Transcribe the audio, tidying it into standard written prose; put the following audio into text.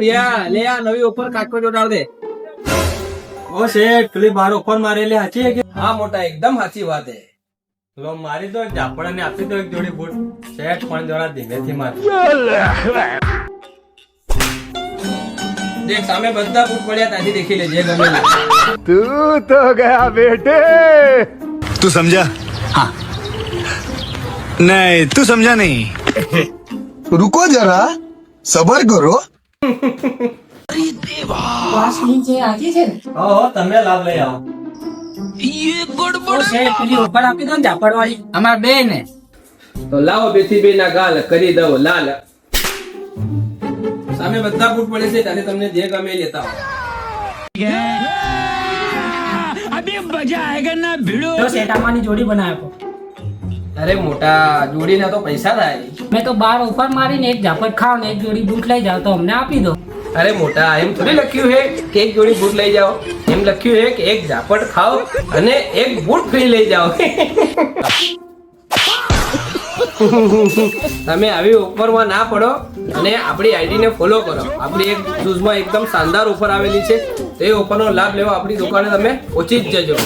ભૈયા લે આ નવી ઓફર કાટકો જોડાડ દે. ઓ શેઠ પેલી બાર ઓફર મારેલી સાચી છે કે? હા મોટા એકદમ સાચી વાત હે. લો મારી તો જાપડા ને આપી દો એક જોડી બૂટ. શેઠ પણ જરા ધીમેથી માર. દેખ સામે બધા બૂટ પડ્યા ત્યાંથી દેખી લેજે ગમે તે. तू तो गया बेटे तू समझा हाँ नहीं तू समझा नहीं रुको जरा सबर करो ઓહો તમે લાભ લઈ આવો. અમાર બે ને તો લાવો બેથી બે ના ગાલ કરી દઉં લાલ. સામે બધા બૂટ પડે છે ત્યાંથી તમને જે ગમે એ લેતા આવો. જોડી બનાવ્યો. અરે મોટા જોડીના તો પૈસા થાય. મેં તો 12 ઓફર મારીને એક ઝાપટ ખાવ ને એક જોડી બૂટ લઈ જાવ તો અમને આપી દો. અરે મોટા એમ થોડી લખ્યું હે કે એક જોડી બૂટ લઈ જાઓ. એમ લખ્યું હે કે એક ઝાપટ ખાઓ અને એક બૂટ ફ્રી લઈ જાઓ. તમે આવી ઓફરમાં ના પડો અને આપણી આઈડી ને ફોલો કરો. આપણી એક શૂઝમાં એકદમ શાનદાર ઓફર આવેલી છે. તો એ ઓફરનો લાભ લેવા આપણી દુકાને તમે પહોંચી જ જજો.